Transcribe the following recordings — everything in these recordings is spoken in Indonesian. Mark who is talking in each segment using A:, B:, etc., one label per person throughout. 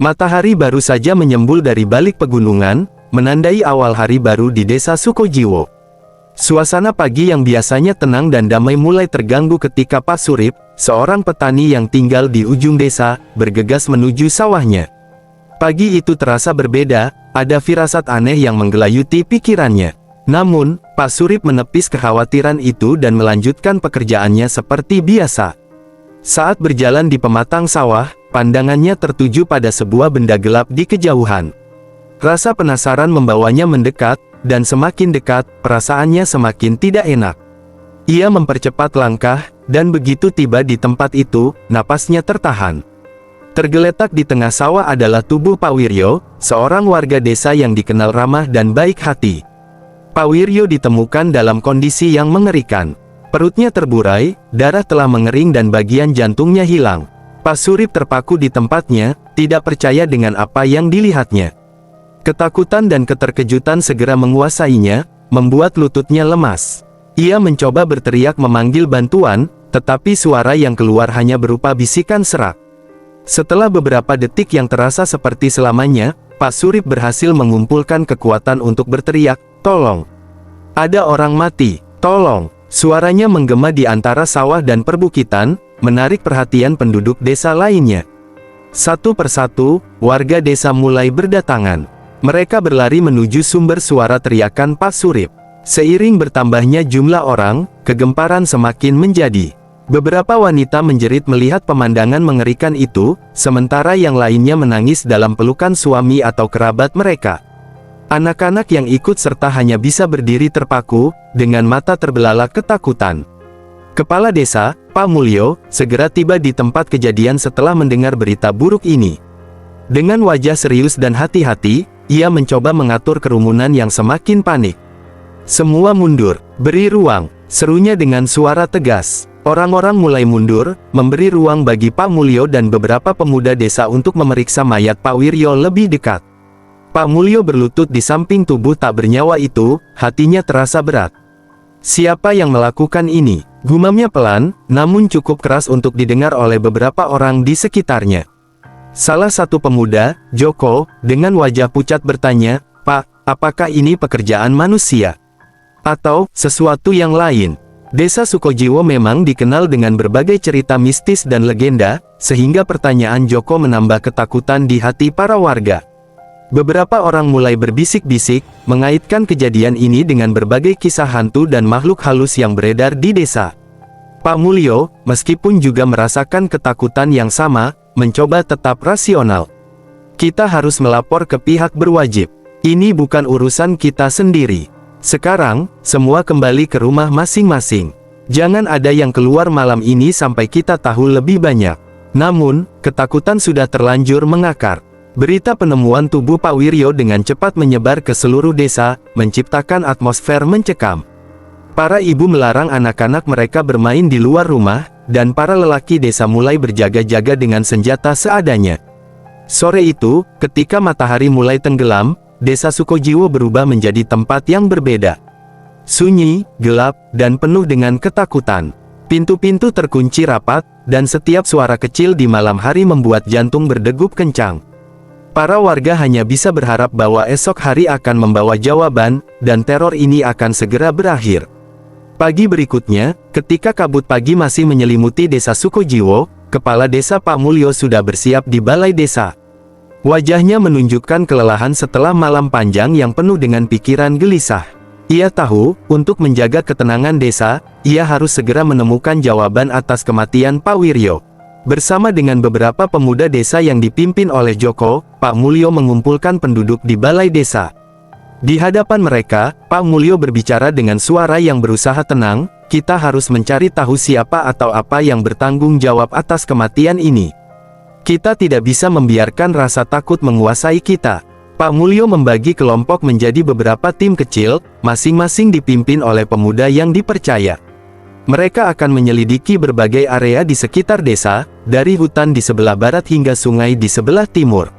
A: Matahari baru saja menyembul dari balik pegunungan, menandai awal hari baru di desa Sukojiwo. Suasana pagi yang biasanya tenang dan damai mulai terganggu ketika Pak Surip, seorang petani yang tinggal di ujung desa, bergegas menuju sawahnya. Pagi itu terasa berbeda, ada firasat aneh yang menggelayuti pikirannya. Namun, Pak Surip menepis kekhawatiran itu dan melanjutkan pekerjaannya seperti biasa. Saat berjalan di pematang sawah, pandangannya tertuju pada sebuah benda gelap di kejauhan. Rasa penasaran membawanya mendekat, dan semakin dekat, perasaannya semakin tidak enak. Ia mempercepat langkah, dan begitu tiba di tempat itu, napasnya tertahan. Tergeletak di tengah sawah adalah tubuh Pak Wiryo, seorang warga desa yang dikenal ramah dan baik hati. Pak Wiryo ditemukan dalam kondisi yang mengerikan. Perutnya terburai, darah telah mengering dan bagian jantungnya hilang. Pak Surip terpaku di tempatnya, tidak percaya dengan apa yang dilihatnya. Ketakutan dan keterkejutan segera menguasainya, membuat lututnya lemas. Ia mencoba berteriak memanggil bantuan, tetapi suara yang keluar hanya berupa bisikan serak. Setelah beberapa detik yang terasa seperti selamanya, Pak Surip berhasil mengumpulkan kekuatan untuk berteriak, "Tolong! Ada orang mati, tolong!" Suaranya menggema di antara sawah dan perbukitan, menarik perhatian penduduk desa lainnya. Satu persatu, warga desa mulai berdatangan. Mereka berlari menuju sumber suara teriakan Pak Surip. Seiring bertambahnya jumlah orang, kegemparan semakin menjadi. Beberapa wanita menjerit melihat pemandangan mengerikan itu, sementara yang lainnya menangis dalam pelukan suami atau kerabat mereka. Anak-anak yang ikut serta hanya bisa berdiri terpaku, dengan mata terbelalak ketakutan. Kepala desa, Pak Mulyo, segera tiba di tempat kejadian setelah mendengar berita buruk ini. Dengan wajah serius dan hati-hati, ia mencoba mengatur kerumunan yang semakin panik. "Semua mundur, beri ruang," serunya dengan suara tegas. Orang-orang mulai mundur, memberi ruang bagi Pak Mulyo dan beberapa pemuda desa untuk memeriksa mayat Pak Wiryo lebih dekat. Pak Mulyo berlutut di samping tubuh tak bernyawa itu, hatinya terasa berat. "Siapa yang melakukan ini?" gumamnya pelan, namun cukup keras untuk didengar oleh beberapa orang di sekitarnya. Salah satu pemuda, Joko, dengan wajah pucat bertanya, "Pak, apakah ini pekerjaan manusia? Atau sesuatu yang lain?" Desa Sukojiwo memang dikenal dengan berbagai cerita mistis dan legenda, sehingga pertanyaan Joko menambah ketakutan di hati para warga. Beberapa orang mulai berbisik-bisik, mengaitkan kejadian ini dengan berbagai kisah hantu dan makhluk halus yang beredar di desa. Pak Mulyo, meskipun juga merasakan ketakutan yang sama, mencoba tetap rasional. "Kita harus melapor ke pihak berwajib. Ini bukan urusan kita sendiri. Sekarang, semua kembali ke rumah masing-masing. Jangan ada yang keluar malam ini sampai kita tahu lebih banyak." Namun, ketakutan sudah terlanjur mengakar. Berita penemuan tubuh Pak Wiryo dengan cepat menyebar ke seluruh desa, menciptakan atmosfer mencekam. Para ibu melarang anak-anak mereka bermain di luar rumah, dan para lelaki desa mulai berjaga-jaga dengan senjata seadanya. Sore itu, ketika matahari mulai tenggelam, desa Sukojiwo berubah menjadi tempat yang berbeda. Sunyi, gelap, dan penuh dengan ketakutan. Pintu-pintu terkunci rapat, dan setiap suara kecil di malam hari membuat jantung berdegup kencang. Para warga hanya bisa berharap bahwa esok hari akan membawa jawaban, dan teror ini akan segera berakhir. Pagi berikutnya, ketika kabut pagi masih menyelimuti desa Sukojiwo, kepala desa Pak Mulyo sudah bersiap di balai desa. Wajahnya menunjukkan kelelahan setelah malam panjang yang penuh dengan pikiran gelisah. Ia tahu, untuk menjaga ketenangan desa, ia harus segera menemukan jawaban atas kematian Pak Wiryo. Bersama dengan beberapa pemuda desa yang dipimpin oleh Joko, Pak Mulyo mengumpulkan penduduk di balai desa. Di hadapan mereka, Pak Mulyo berbicara dengan suara yang berusaha tenang, "Kita harus mencari tahu siapa atau apa yang bertanggung jawab atas kematian ini. Kita tidak bisa membiarkan rasa takut menguasai kita." Pak Mulyo membagi kelompok menjadi beberapa tim kecil, masing-masing dipimpin oleh pemuda yang dipercaya. Mereka akan menyelidiki berbagai area di sekitar desa, dari hutan di sebelah barat hingga sungai di sebelah timur.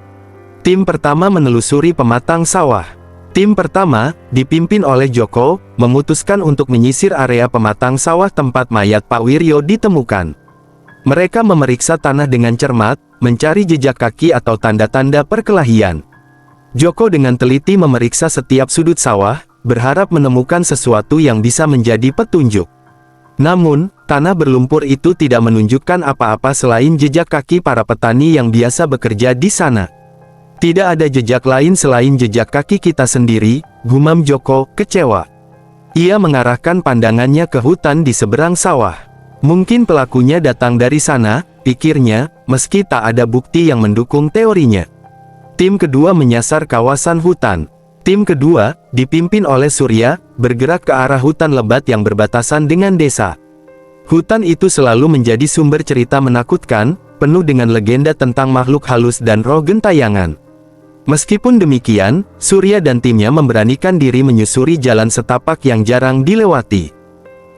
A: Tim pertama menelusuri pematang sawah. Tim pertama, dipimpin oleh Joko, memutuskan untuk menyisir area pematang sawah tempat mayat Pak Wiryo ditemukan. Mereka memeriksa tanah dengan cermat, mencari jejak kaki atau tanda-tanda perkelahian. Joko dengan teliti memeriksa setiap sudut sawah, berharap menemukan sesuatu yang bisa menjadi petunjuk. Namun, tanah berlumpur itu tidak menunjukkan apa-apa selain jejak kaki para petani yang biasa bekerja di sana. Tidak ada jejak lain selain jejak kaki kita sendiri, gumam Joko, kecewa. Ia mengarahkan pandangannya ke hutan di seberang sawah. Mungkin pelakunya datang dari sana, pikirnya, meski tak ada bukti yang mendukung teorinya. Tim kedua menyasar kawasan hutan. Tim kedua, dipimpin oleh Surya, bergerak ke arah hutan lebat yang berbatasan dengan desa. Hutan itu selalu menjadi sumber cerita menakutkan, penuh dengan legenda tentang makhluk halus dan roh gentayangan. Meskipun demikian, Surya dan timnya memberanikan diri menyusuri jalan setapak yang jarang dilewati.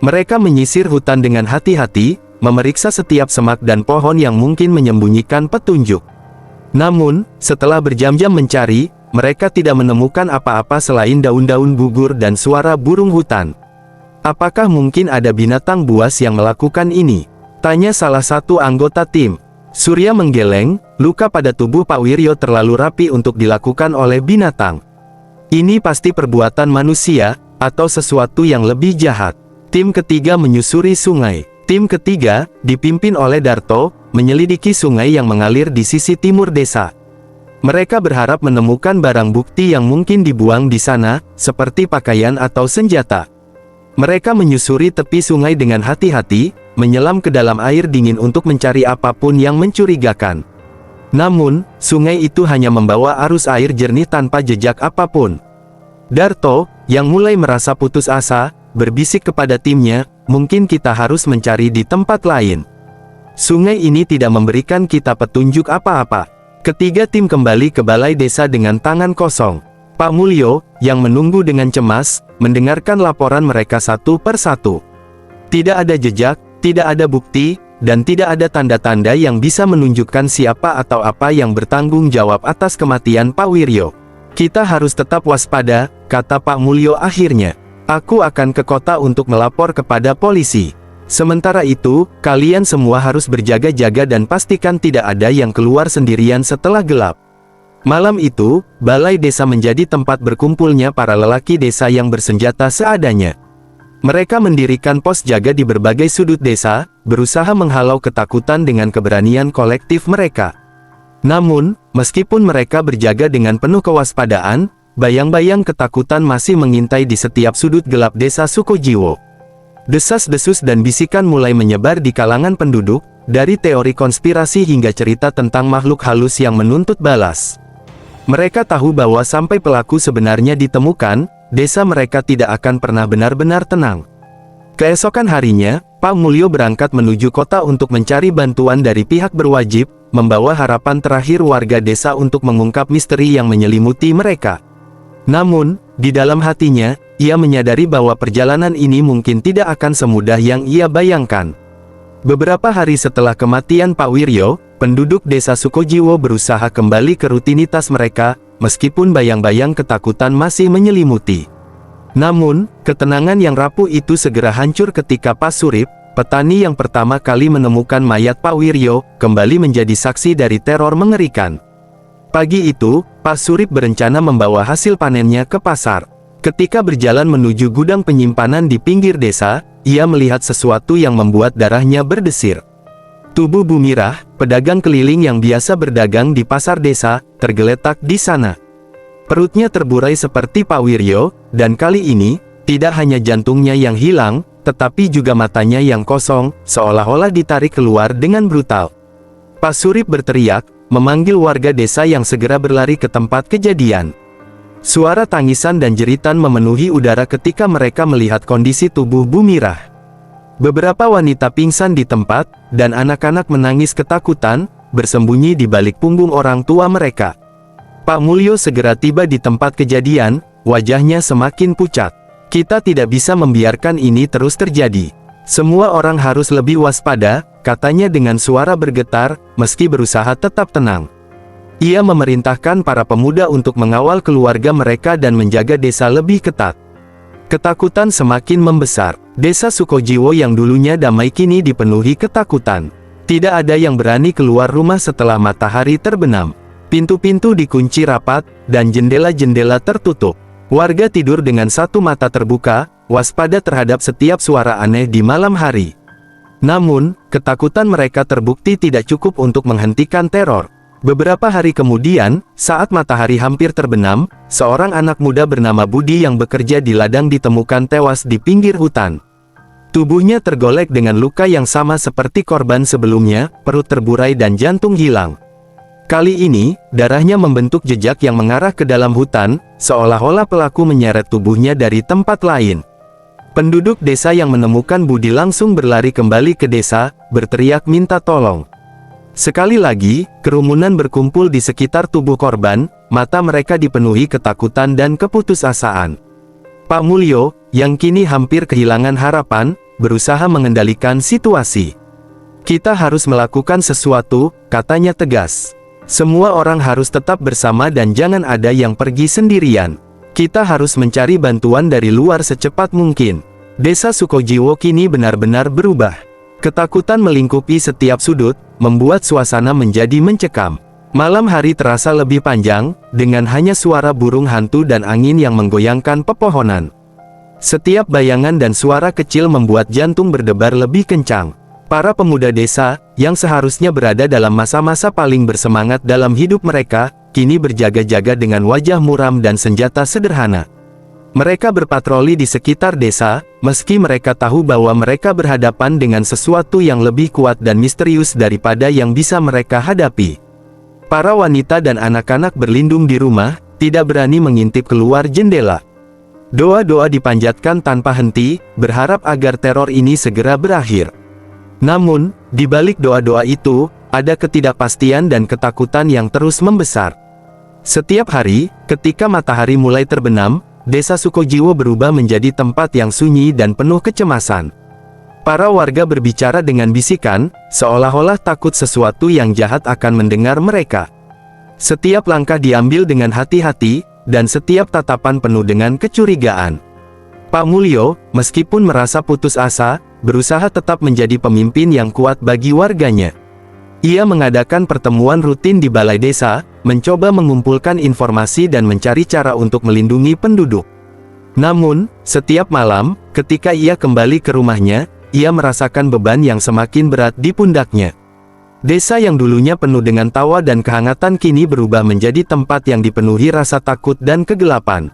A: Mereka menyisir hutan dengan hati-hati, memeriksa setiap semak dan pohon yang mungkin menyembunyikan petunjuk. Namun, setelah berjam-jam mencari, mereka tidak menemukan apa-apa selain daun-daun gugur dan suara burung hutan. Apakah mungkin ada binatang buas yang melakukan ini? Tanya salah satu anggota tim. Surya menggeleng, luka pada tubuh Pak Wiryo terlalu rapi untuk dilakukan oleh binatang. Ini pasti perbuatan manusia, atau sesuatu yang lebih jahat. Tim ketiga menyusuri sungai. Tim ketiga, dipimpin oleh Darto, menyelidiki sungai yang mengalir di sisi timur desa. Mereka berharap menemukan barang bukti yang mungkin dibuang di sana, seperti pakaian atau senjata. Mereka menyusuri tepi sungai dengan hati-hati, menyelam ke dalam air dingin untuk mencari apapun yang mencurigakan. Namun, sungai itu hanya membawa arus air jernih tanpa jejak apapun. Darto, yang mulai merasa putus asa, berbisik kepada timnya, mungkin kita harus mencari di tempat lain. Sungai ini tidak memberikan kita petunjuk apa-apa. Ketiga tim kembali ke balai desa dengan tangan kosong. Pak Mulyo, yang menunggu dengan cemas, mendengarkan laporan mereka satu per satu. Tidak ada jejak, tidak ada bukti, dan tidak ada tanda-tanda yang bisa menunjukkan siapa atau apa yang bertanggung jawab atas kematian Pak Wiryo. Kita harus tetap waspada, kata Pak Mulyo akhirnya. Aku akan ke kota untuk melapor kepada polisi. Sementara itu, kalian semua harus berjaga-jaga dan pastikan tidak ada yang keluar sendirian setelah gelap. Malam itu, balai desa menjadi tempat berkumpulnya para lelaki desa yang bersenjata seadanya. Mereka mendirikan pos jaga di berbagai sudut desa, berusaha menghalau ketakutan dengan keberanian kolektif mereka. Namun, meskipun mereka berjaga dengan penuh kewaspadaan, bayang-bayang ketakutan masih mengintai di setiap sudut gelap desa Sukojiwo. Desas-desus dan bisikan mulai menyebar di kalangan penduduk, dari teori konspirasi hingga cerita tentang makhluk halus yang menuntut balas. Mereka tahu bahwa sampai pelaku sebenarnya ditemukan, desa mereka tidak akan pernah benar-benar tenang. Keesokan harinya, Pak Mulyo berangkat menuju kota untuk mencari bantuan dari pihak berwajib, membawa harapan terakhir warga desa untuk mengungkap misteri yang menyelimuti mereka. Namun, di dalam hatinya, ia menyadari bahwa perjalanan ini mungkin tidak akan semudah yang ia bayangkan. Beberapa hari setelah kematian Pak Wiryo, penduduk desa Sukojiwo berusaha kembali ke rutinitas mereka, meskipun bayang-bayang ketakutan masih menyelimuti. Namun, ketenangan yang rapuh itu segera hancur ketika Pak Surip, petani yang pertama kali menemukan mayat Pak Wiryo, kembali menjadi saksi dari teror mengerikan. Pagi itu, Pak Surip berencana membawa hasil panennya ke pasar. Ketika berjalan menuju gudang penyimpanan di pinggir desa, ia melihat sesuatu yang membuat darahnya berdesir. Tubuh Bumirah, pedagang keliling yang biasa berdagang di pasar desa, tergeletak di sana. Perutnya terburai seperti Pak Wiryo, dan kali ini, tidak hanya jantungnya yang hilang, tetapi juga matanya yang kosong, seolah-olah ditarik keluar dengan brutal. Pak Surip berteriak, memanggil warga desa yang segera berlari ke tempat kejadian. Suara tangisan dan jeritan memenuhi udara ketika mereka melihat kondisi tubuh Bumirah. Beberapa wanita pingsan di tempat, dan anak-anak menangis ketakutan, bersembunyi di balik punggung orang tua mereka. Pak Mulyo segera tiba di tempat kejadian, wajahnya semakin pucat. Kita tidak bisa membiarkan ini terus terjadi. Semua orang harus lebih waspada, katanya dengan suara bergetar, meski berusaha tetap tenang. Ia memerintahkan para pemuda untuk mengawal keluarga mereka dan menjaga desa lebih ketat. Ketakutan semakin membesar. Desa Sukojiwo yang dulunya damai kini dipenuhi ketakutan. Tidak ada yang berani keluar rumah setelah matahari terbenam. Pintu-pintu dikunci rapat, dan jendela-jendela tertutup. Warga tidur dengan satu mata terbuka, waspada terhadap setiap suara aneh di malam hari. Namun, ketakutan mereka terbukti tidak cukup untuk menghentikan teror. Beberapa hari kemudian, saat matahari hampir terbenam, seorang anak muda bernama Budi yang bekerja di ladang ditemukan tewas di pinggir hutan. Tubuhnya tergolek dengan luka yang sama seperti korban sebelumnya, perut terburai dan jantung hilang. Kali ini, darahnya membentuk jejak yang mengarah ke dalam hutan, seolah-olah pelaku menyeret tubuhnya dari tempat lain. Penduduk desa yang menemukan Budi langsung berlari kembali ke desa, berteriak minta tolong. Sekali lagi, kerumunan berkumpul di sekitar tubuh korban, mata mereka dipenuhi ketakutan dan keputusasaan. Pak Mulyo, yang kini hampir kehilangan harapan, berusaha mengendalikan situasi. "Kita harus melakukan sesuatu," katanya tegas. "Semua orang harus tetap bersama dan jangan ada yang pergi sendirian. Kita harus mencari bantuan dari luar secepat mungkin." Desa Sukojiwo kini benar-benar berubah. Ketakutan melingkupi setiap sudut, membuat suasana menjadi mencekam. Malam hari terasa lebih panjang, dengan hanya suara burung hantu dan angin yang menggoyangkan pepohonan. Setiap bayangan dan suara kecil membuat jantung berdebar lebih kencang. Para pemuda desa, yang seharusnya berada dalam masa-masa paling bersemangat dalam hidup mereka, kini berjaga-jaga dengan wajah muram dan senjata sederhana. Mereka berpatroli di sekitar desa, meski mereka tahu bahwa mereka berhadapan dengan sesuatu yang lebih kuat dan misterius daripada yang bisa mereka hadapi. Para wanita dan anak-anak berlindung di rumah, tidak berani mengintip keluar jendela. Doa-doa dipanjatkan tanpa henti, berharap agar teror ini segera berakhir. Namun, di balik doa-doa itu, ada ketidakpastian dan ketakutan yang terus membesar. Setiap hari, ketika matahari mulai terbenam, desa Sukojiwo berubah menjadi tempat yang sunyi dan penuh kecemasan. Para warga berbicara dengan bisikan, seolah-olah takut sesuatu yang jahat akan mendengar mereka. Setiap langkah diambil dengan hati-hati, dan setiap tatapan penuh dengan kecurigaan. Pak Mulyo, meskipun merasa putus asa, berusaha tetap menjadi pemimpin yang kuat bagi warganya. Ia mengadakan pertemuan rutin di balai desa, mencoba mengumpulkan informasi dan mencari cara untuk melindungi penduduk. Namun, setiap malam, ketika ia kembali ke rumahnya, ia merasakan beban yang semakin berat di pundaknya. Desa yang dulunya penuh dengan tawa dan kehangatan kini berubah menjadi tempat yang dipenuhi rasa takut dan kegelapan.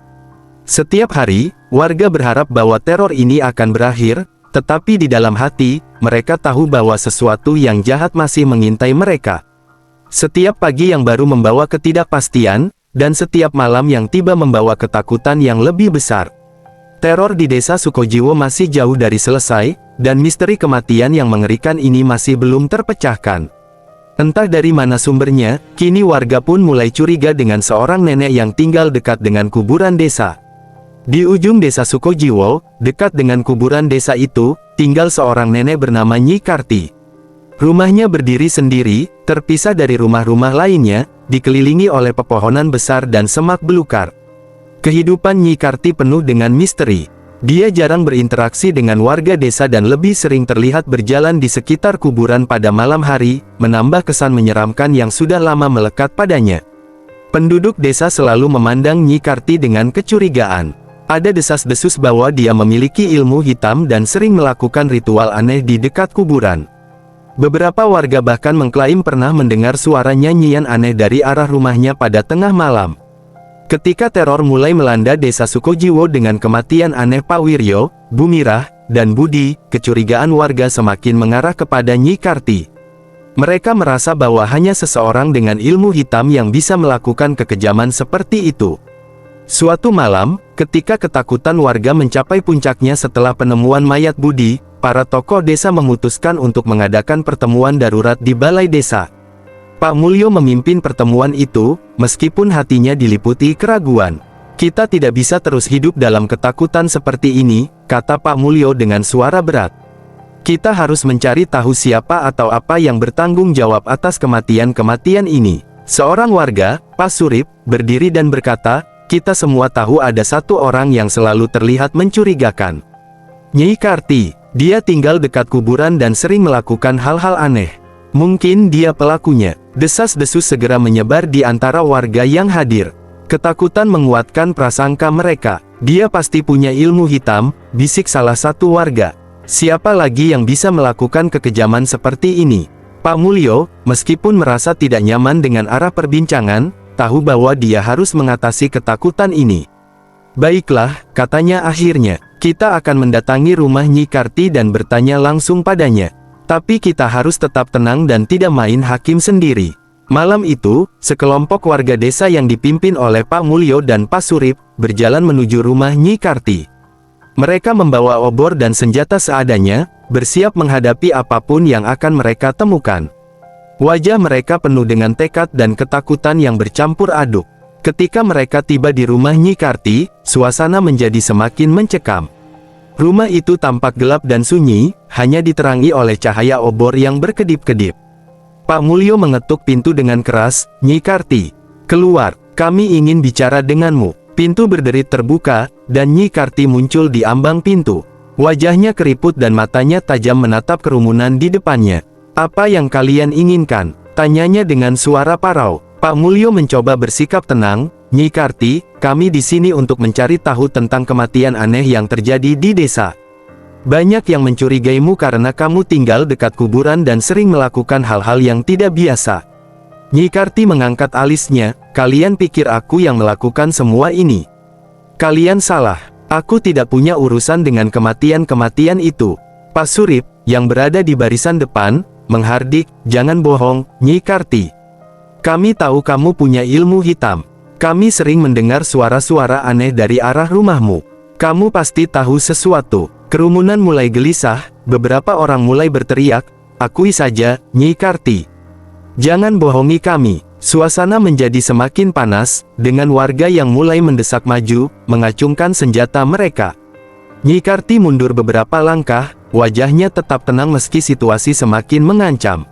A: Setiap hari, warga berharap bahwa teror ini akan berakhir, tetapi di dalam hati, mereka tahu bahwa sesuatu yang jahat masih mengintai mereka. Setiap pagi yang baru membawa ketidakpastian, dan setiap malam yang tiba membawa ketakutan yang lebih besar. Teror di desa Sukojiwo masih jauh dari selesai, dan misteri kematian yang mengerikan ini masih belum terpecahkan. Entah dari mana sumbernya, kini warga pun mulai curiga dengan seorang nenek yang tinggal dekat dengan kuburan desa. Di ujung desa Sukojiwo, dekat dengan kuburan desa itu, tinggal seorang nenek bernama Nyi Karti. Rumahnya berdiri sendiri, terpisah dari rumah-rumah lainnya, dikelilingi oleh pepohonan besar dan semak belukar. Kehidupan Nyi Karti penuh dengan misteri. Dia jarang berinteraksi dengan warga desa dan lebih sering terlihat berjalan di sekitar kuburan pada malam hari, menambah kesan menyeramkan yang sudah lama melekat padanya. Penduduk desa selalu memandang Nyi Karti dengan kecurigaan. Ada desas-desus bahwa dia memiliki ilmu hitam dan sering melakukan ritual aneh di dekat kuburan. Beberapa warga bahkan mengklaim pernah mendengar suara nyanyian aneh dari arah rumahnya pada tengah malam. Ketika teror mulai melanda desa Sukojiwo dengan kematian aneh Pak Wiryo, Bu Mirah, dan Budi, kecurigaan warga semakin mengarah kepada Nyi Karti. Mereka merasa bahwa hanya seseorang dengan ilmu hitam yang bisa melakukan kekejaman seperti itu. Suatu malam, ketika ketakutan warga mencapai puncaknya setelah penemuan mayat Budi, para tokoh desa memutuskan untuk mengadakan pertemuan darurat di balai desa. Pak Mulyo memimpin pertemuan itu, meskipun hatinya diliputi keraguan. "Kita tidak bisa terus hidup dalam ketakutan seperti ini," kata Pak Mulyo dengan suara berat. "Kita harus mencari tahu siapa atau apa yang bertanggung jawab atas kematian-kematian ini." Seorang warga, Pak Surip, berdiri dan berkata, "Kita semua tahu ada satu orang yang selalu terlihat mencurigakan. Nyi Karti. Dia tinggal dekat kuburan dan sering melakukan hal-hal aneh. Mungkin dia pelakunya. Desas-desus segera menyebar di antara warga yang hadir. Ketakutan menguatkan prasangka mereka. Dia pasti punya ilmu hitam, bisik salah satu warga. Siapa lagi yang bisa melakukan kekejaman seperti ini? Pak Mulyo, meskipun merasa tidak nyaman dengan arah perbincangan, tahu bahwa dia harus mengatasi ketakutan ini. Baiklah, katanya akhirnya, kita akan mendatangi rumah Nyi Karti dan bertanya langsung padanya. Tapi kita harus tetap tenang dan tidak main hakim sendiri. Malam itu, sekelompok warga desa yang dipimpin oleh Pak Mulyo dan Pak Surip, berjalan menuju rumah Nyi Karti. Mereka membawa obor dan senjata seadanya, bersiap menghadapi apapun yang akan mereka temukan. Wajah mereka penuh dengan tekad dan ketakutan yang bercampur aduk. Ketika mereka tiba di rumah Nyi Karti, suasana menjadi semakin mencekam. Rumah itu tampak gelap dan sunyi, hanya diterangi oleh cahaya obor yang berkedip-kedip. Pak Mulyo mengetuk pintu dengan keras, "Nyi Karti, keluar, kami ingin bicara denganmu." Pintu berderit terbuka, dan Nyi Karti muncul di ambang pintu. Wajahnya keriput dan matanya tajam menatap kerumunan di depannya. "Apa yang kalian inginkan?" tanyanya dengan suara parau. Pak Mulyo mencoba bersikap tenang, "Nyi Karti, kami di sini untuk mencari tahu tentang kematian aneh yang terjadi di desa. Banyak yang mencurigaimu karena kamu tinggal dekat kuburan dan sering melakukan hal-hal yang tidak biasa." Nyi Karti mengangkat alisnya, "Kalian pikir aku yang melakukan semua ini? Kalian salah. Aku tidak punya urusan dengan kematian-kematian itu." Pak Surip, yang berada di barisan depan, menghardik, "Jangan bohong, Nyi Karti. Kami tahu kamu punya ilmu hitam. Kami sering mendengar suara-suara aneh dari arah rumahmu. Kamu pasti tahu sesuatu." Kerumunan mulai gelisah, beberapa orang mulai berteriak, "Akui saja, Nyi Karti. Jangan bohongi kami." Suasana menjadi semakin panas, dengan warga yang mulai mendesak maju, mengacungkan senjata mereka. Nyi Karti mundur beberapa langkah, wajahnya tetap tenang meski situasi semakin mengancam.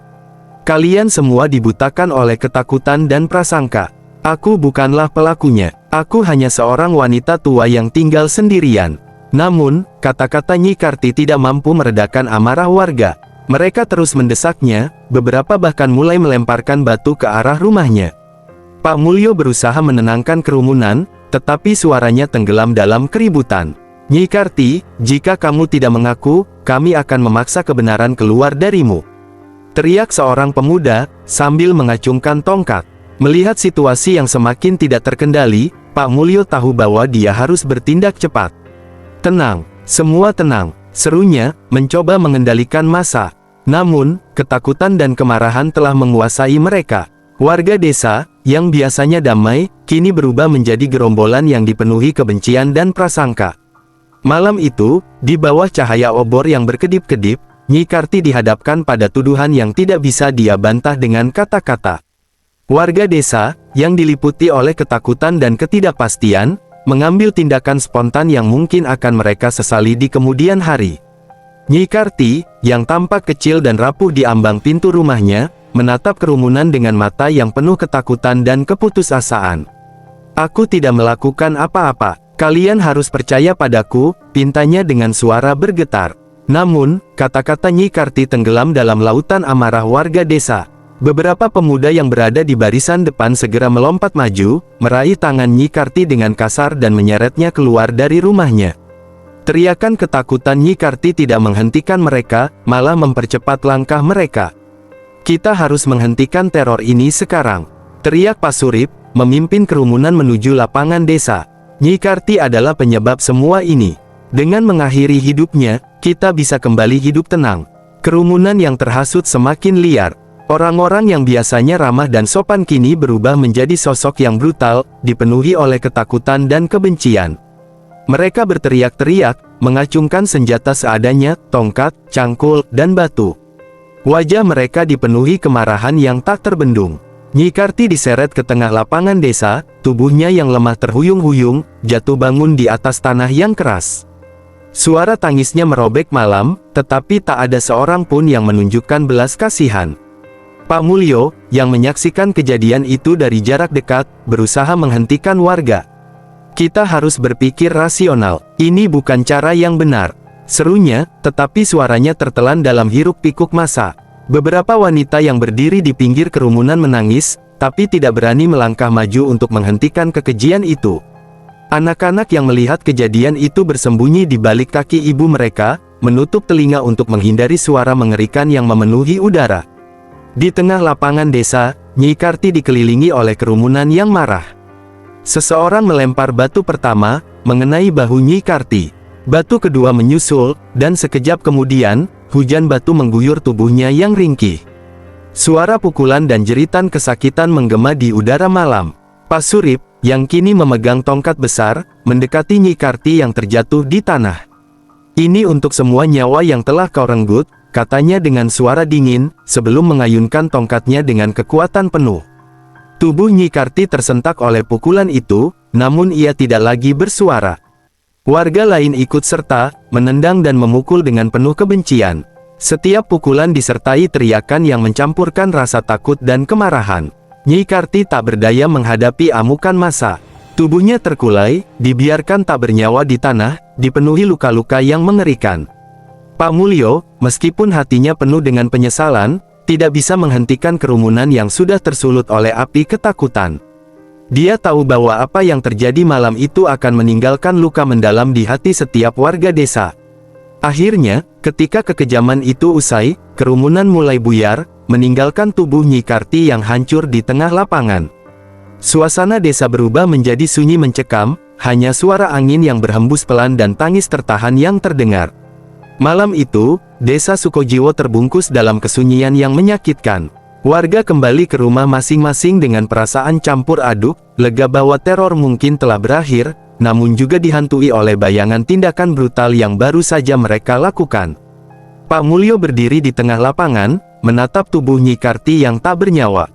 A: "Kalian semua dibutakan oleh ketakutan dan prasangka. Aku bukanlah pelakunya. Aku hanya seorang wanita tua yang tinggal sendirian." Namun, kata-kata Nyi Karti tidak mampu meredakan amarah warga. Mereka terus mendesaknya, beberapa bahkan mulai melemparkan batu ke arah rumahnya. Pak Mulyo berusaha menenangkan kerumunan, tetapi suaranya tenggelam dalam keributan. "Nyi Karti, jika kamu tidak mengaku, kami akan memaksa kebenaran keluar darimu," teriak seorang pemuda, sambil mengacungkan tongkat. Melihat situasi yang semakin tidak terkendali, Pak Mulyo tahu bahwa dia harus bertindak cepat. "Tenang, semua tenang," serunya, mencoba mengendalikan massa. Namun, ketakutan dan kemarahan telah menguasai mereka. Warga desa, yang biasanya damai, kini berubah menjadi gerombolan yang dipenuhi kebencian dan prasangka. Malam itu, di bawah cahaya obor yang berkedip-kedip, Nyi Karti dihadapkan pada tuduhan yang tidak bisa dia bantah dengan kata-kata. Warga desa, yang diliputi oleh ketakutan dan ketidakpastian, mengambil tindakan spontan yang mungkin akan mereka sesali di kemudian hari. Nyi Karti, yang tampak kecil dan rapuh di ambang pintu rumahnya, menatap kerumunan dengan mata yang penuh ketakutan dan keputusasaan. "Aku tidak melakukan apa-apa. Kalian harus percaya padaku," pintanya dengan suara bergetar. Namun, kata-kata Nyi Karti tenggelam dalam lautan amarah warga desa. Beberapa pemuda yang berada di barisan depan segera melompat maju, meraih tangan Nyi Karti dengan kasar dan menyeretnya keluar dari rumahnya. Teriakan ketakutan Nyi Karti tidak menghentikan mereka, malah mempercepat langkah mereka. "Kita harus menghentikan teror ini sekarang," teriak Pak Surip, memimpin kerumunan menuju lapangan desa. "Nyi Karti adalah penyebab semua ini. Dengan mengakhiri hidupnya, kita bisa kembali hidup tenang." Kerumunan yang terhasut semakin liar. Orang-orang yang biasanya ramah dan sopan kini berubah menjadi sosok yang brutal, dipenuhi oleh ketakutan dan kebencian. Mereka berteriak-teriak, mengacungkan senjata seadanya, tongkat, cangkul, dan batu. Wajah mereka dipenuhi kemarahan yang tak terbendung. Nyi Karti diseret ke tengah lapangan desa, tubuhnya yang lemah terhuyung-huyung, jatuh bangun di atas tanah yang keras. Suara tangisnya merobek malam, tetapi tak ada seorang pun yang menunjukkan belas kasihan. Pak Mulyo, yang menyaksikan kejadian itu dari jarak dekat, berusaha menghentikan warga. "Kita harus berpikir rasional, ini bukan cara yang benar," serunya, tetapi suaranya tertelan dalam hiruk-pikuk massa. Beberapa wanita yang berdiri di pinggir kerumunan menangis, tapi tidak berani melangkah maju untuk menghentikan kekejian itu. Anak-anak yang melihat kejadian itu bersembunyi di balik kaki ibu mereka, menutup telinga untuk menghindari suara mengerikan yang memenuhi udara. Di tengah lapangan desa, Nyi Karti dikelilingi oleh kerumunan yang marah. Seseorang melempar batu pertama, mengenai bahu Nyi Karti. Batu kedua menyusul, dan sekejap kemudian, hujan batu mengguyur tubuhnya yang ringkih. Suara pukulan dan jeritan kesakitan menggema di udara malam. Pak Surip, yang kini memegang tongkat besar, mendekati Nyi Karti yang terjatuh di tanah. "Ini untuk semua nyawa yang telah kau renggut," katanya dengan suara dingin, sebelum mengayunkan tongkatnya dengan kekuatan penuh. Tubuh Nyi Karti tersentak oleh pukulan itu, namun ia tidak lagi bersuara. Warga lain ikut serta, menendang dan memukul dengan penuh kebencian. Setiap pukulan disertai teriakan yang mencampurkan rasa takut dan kemarahan. Nyi Karti tak berdaya menghadapi amukan massa. Tubuhnya terkulai, dibiarkan tak bernyawa di tanah, dipenuhi luka-luka yang mengerikan. Pak Mulyo, meskipun hatinya penuh dengan penyesalan, tidak bisa menghentikan kerumunan yang sudah tersulut oleh api ketakutan. Dia tahu bahwa apa yang terjadi malam itu akan meninggalkan luka mendalam di hati setiap warga desa. Akhirnya, ketika kekejaman itu usai, kerumunan mulai buyar, meninggalkan tubuh Nyi Karti yang hancur di tengah lapangan. Suasana desa berubah menjadi sunyi mencekam, hanya suara angin yang berhembus pelan dan tangis tertahan yang terdengar. Malam itu, desa Sukojiwo terbungkus dalam kesunyian yang menyakitkan. Warga kembali ke rumah masing-masing dengan perasaan campur aduk, lega bahwa teror mungkin telah berakhir, namun juga dihantui oleh bayangan tindakan brutal yang baru saja mereka lakukan. Pak Mulyo berdiri di tengah lapangan, menatap tubuh Nyi Karti yang tak bernyawa.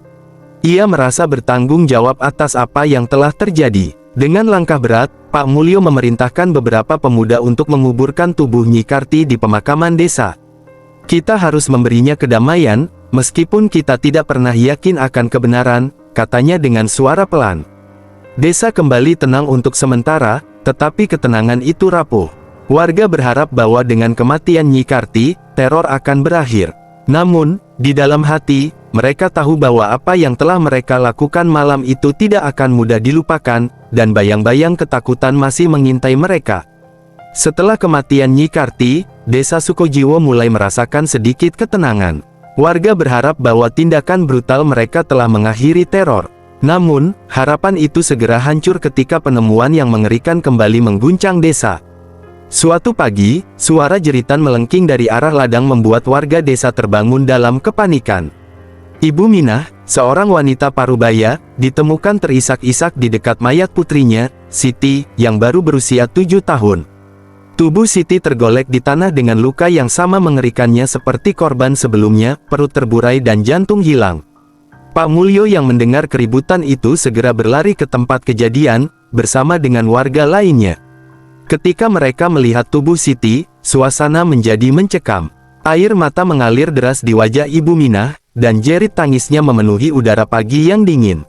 A: Ia merasa bertanggung jawab atas apa yang telah terjadi. Dengan langkah berat, Pak Mulyo memerintahkan beberapa pemuda untuk menguburkan tubuh Nyi Karti di pemakaman desa. "Kita harus memberinya kedamaian, meskipun kita tidak pernah yakin akan kebenaran," katanya dengan suara pelan. Desa kembali tenang untuk sementara, tetapi ketenangan itu rapuh. Warga berharap bahwa dengan kematian Nyi Karti, teror akan berakhir. Namun, di dalam hati, mereka tahu bahwa apa yang telah mereka lakukan malam itu tidak akan mudah dilupakan, dan bayang-bayang ketakutan masih mengintai mereka. Setelah kematian Nyi Karti, desa Sukojiwo mulai merasakan sedikit ketenangan. Warga berharap bahwa tindakan brutal mereka telah mengakhiri teror. Namun, harapan itu segera hancur ketika penemuan yang mengerikan kembali mengguncang desa. Suatu pagi, suara jeritan melengking dari arah ladang membuat warga desa terbangun dalam kepanikan. Ibu Minah, seorang wanita parubaya, ditemukan terisak-isak di dekat mayat putrinya, Siti, yang baru berusia 7 tahun. Tubuh Siti tergolek di tanah dengan luka yang sama mengerikannya seperti korban sebelumnya, perut terburai dan jantung hilang. Pak Mulyo yang mendengar keributan itu segera berlari ke tempat kejadian, bersama dengan warga lainnya. Ketika mereka melihat tubuh Siti, suasana menjadi mencekam. Air mata mengalir deras di wajah Ibu Minah, dan jerit tangisnya memenuhi udara pagi yang dingin.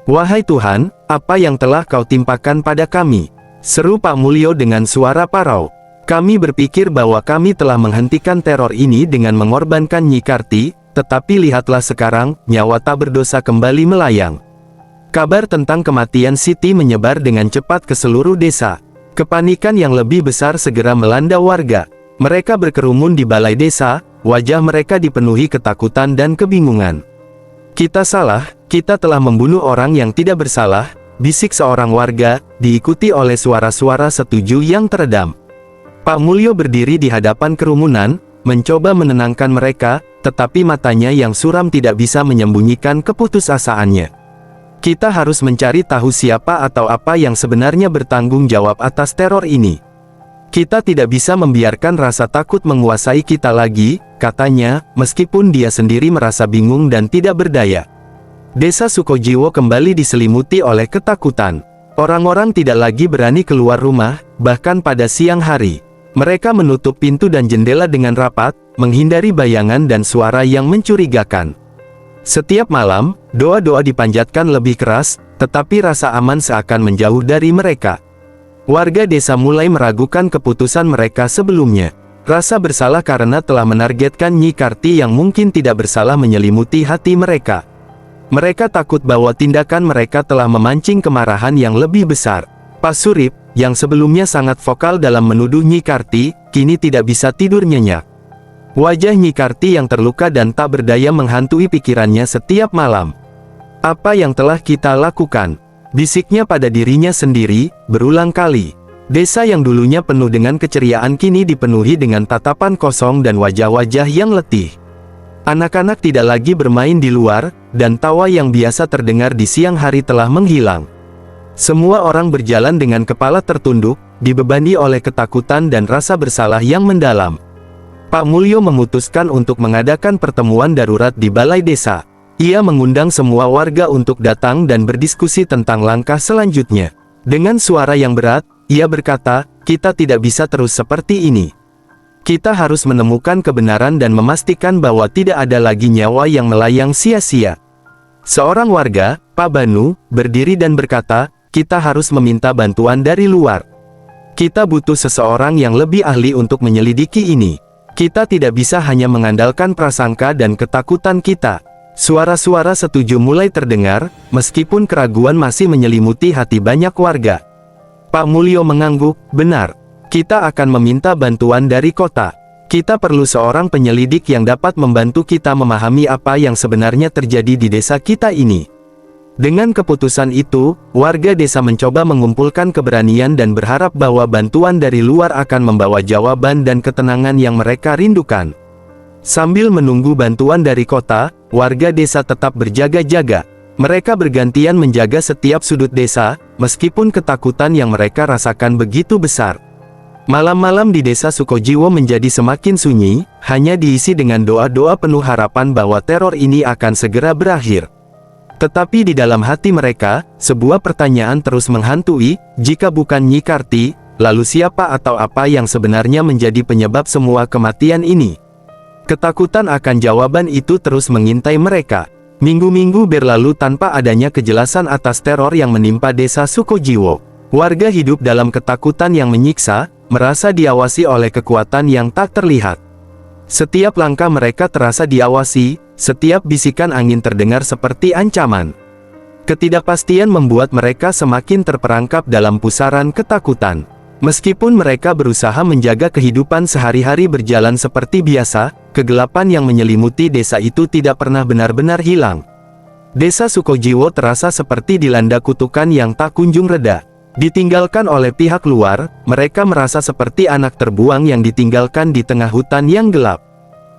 A: "Wahai Tuhan, apa yang telah kau timpakan pada kami?" seru Pak Mulyo dengan suara parau. "Kami berpikir bahwa kami telah menghentikan teror ini dengan mengorbankan Nyi Karti, tetapi lihatlah sekarang, nyawa tak berdosa kembali melayang." Kabar tentang kematian Siti menyebar dengan cepat ke seluruh desa. Kepanikan yang lebih besar segera melanda warga. Mereka berkerumun di balai desa, wajah mereka dipenuhi ketakutan dan kebingungan. "Kita salah, kita telah membunuh orang yang tidak bersalah," bisik seorang warga, diikuti oleh suara-suara setuju yang teredam. Pak Mulyo berdiri di hadapan kerumunan, mencoba menenangkan mereka, tetapi matanya yang suram tidak bisa menyembunyikan keputusasaannya. "Kita harus mencari tahu siapa atau apa yang sebenarnya bertanggung jawab atas teror ini. Kita tidak bisa membiarkan rasa takut menguasai kita lagi," katanya, meskipun dia sendiri merasa bingung dan tidak berdaya. Desa Sukojiwo kembali diselimuti oleh ketakutan. Orang-orang tidak lagi berani keluar rumah, bahkan pada siang hari. Mereka menutup pintu dan jendela dengan rapat, menghindari bayangan dan suara yang mencurigakan. Setiap malam, doa-doa dipanjatkan lebih keras, tetapi rasa aman seakan menjauh dari mereka. Warga desa mulai meragukan keputusan mereka sebelumnya. Rasa bersalah karena telah menargetkan Nyi Karti yang mungkin tidak bersalah menyelimuti hati mereka. Mereka takut bahwa tindakan mereka telah memancing kemarahan yang lebih besar. Pak Surip, yang sebelumnya sangat vokal dalam menuduh Nyi Karti, kini tidak bisa tidur nyenyak. Wajah Nyi Karti yang terluka dan tak berdaya menghantui pikirannya setiap malam. "Apa yang telah kita lakukan?" bisiknya pada dirinya sendiri, berulang kali. Desa yang dulunya penuh dengan keceriaan kini dipenuhi dengan tatapan kosong dan wajah-wajah yang letih. Anak-anak tidak lagi bermain di luar, dan tawa yang biasa terdengar di siang hari telah menghilang. Semua orang berjalan dengan kepala tertunduk, dibebani oleh ketakutan dan rasa bersalah yang mendalam. Pak Mulyo memutuskan untuk mengadakan pertemuan darurat di balai desa. Ia mengundang semua warga untuk datang dan berdiskusi tentang langkah selanjutnya. Dengan suara yang berat, ia berkata, "Kita tidak bisa terus seperti ini. Kita harus menemukan kebenaran dan memastikan bahwa tidak ada lagi nyawa yang melayang sia-sia." Seorang warga, Pak Banu, berdiri dan berkata, "Kita harus meminta bantuan dari luar. Kita butuh seseorang yang lebih ahli untuk menyelidiki ini. Kita tidak bisa hanya mengandalkan prasangka dan ketakutan kita." Suara-suara setuju mulai terdengar, meskipun keraguan masih menyelimuti hati banyak warga. Pak Mulyo mengangguk, "Benar. Kita akan meminta bantuan dari kota. Kita perlu seorang penyelidik yang dapat membantu kita memahami apa yang sebenarnya terjadi di desa kita ini." Dengan keputusan itu, warga desa mencoba mengumpulkan keberanian dan berharap bahwa bantuan dari luar akan membawa jawaban dan ketenangan yang mereka rindukan. Sambil menunggu bantuan dari kota, warga desa tetap berjaga-jaga. Mereka bergantian menjaga setiap sudut desa, meskipun ketakutan yang mereka rasakan begitu besar. Malam-malam di desa Sukojiwo menjadi semakin sunyi, hanya diisi dengan doa-doa penuh harapan bahwa teror ini akan segera berakhir. Tetapi di dalam hati mereka, sebuah pertanyaan terus menghantui, jika bukan Nyi Karti, lalu siapa atau apa yang sebenarnya menjadi penyebab semua kematian ini? Ketakutan akan jawaban itu terus mengintai mereka. Minggu-minggu berlalu tanpa adanya kejelasan atas teror yang menimpa desa Sukojiwo. Warga hidup dalam ketakutan yang menyiksa, merasa diawasi oleh kekuatan yang tak terlihat. Setiap langkah mereka terasa diawasi, setiap bisikan angin terdengar seperti ancaman. Ketidakpastian membuat mereka semakin terperangkap dalam pusaran ketakutan. Meskipun mereka berusaha menjaga kehidupan sehari-hari berjalan seperti biasa, kegelapan yang menyelimuti desa itu tidak pernah benar-benar hilang. Desa Sukojiwo terasa seperti dilanda kutukan yang tak kunjung reda. Ditinggalkan oleh pihak luar, mereka merasa seperti anak terbuang yang ditinggalkan di tengah hutan yang gelap.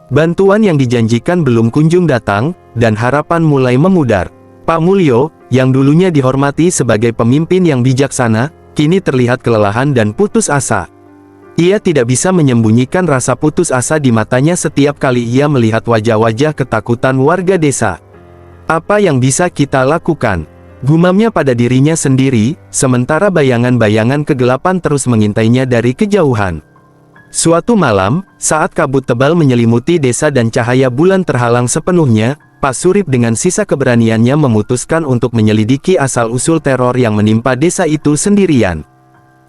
A: Bantuan yang dijanjikan belum kunjung datang, dan harapan mulai memudar. Pak Mulyo, yang dulunya dihormati sebagai pemimpin yang bijaksana, kini terlihat kelelahan dan putus asa. Ia tidak bisa menyembunyikan rasa putus asa di matanya setiap kali ia melihat wajah-wajah ketakutan warga desa. "Apa yang bisa kita lakukan?" gumamnya pada dirinya sendiri, sementara bayangan-bayangan kegelapan terus mengintainya dari kejauhan. Suatu malam, saat kabut tebal menyelimuti desa dan cahaya bulan terhalang sepenuhnya, Pak Surip dengan sisa keberaniannya memutuskan untuk menyelidiki asal-usul teror yang menimpa desa itu sendirian.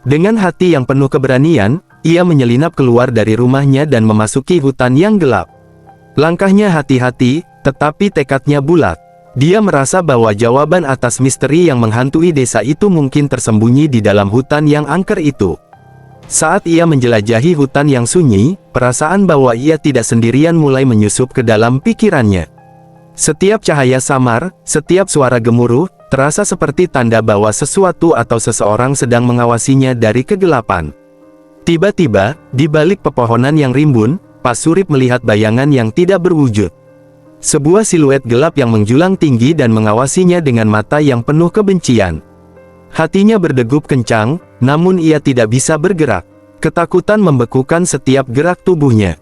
A: Dengan hati yang penuh keberanian, ia menyelinap keluar dari rumahnya dan memasuki hutan yang gelap. Langkahnya hati-hati, tetapi tekadnya bulat. Dia merasa bahwa jawaban atas misteri yang menghantui desa itu mungkin tersembunyi di dalam hutan yang angker itu. Saat ia menjelajahi hutan yang sunyi, perasaan bahwa ia tidak sendirian mulai menyusup ke dalam pikirannya. Setiap cahaya samar, setiap suara gemuruh, terasa seperti tanda bahwa sesuatu atau seseorang sedang mengawasinya dari kegelapan. Tiba-tiba, di balik pepohonan yang rimbun, Pak Surip melihat bayangan yang tidak berwujud. Sebuah siluet gelap yang menjulang tinggi dan mengawasinya dengan mata yang penuh kebencian. Hatinya berdegup kencang, namun ia tidak bisa bergerak. Ketakutan membekukan setiap gerak tubuhnya.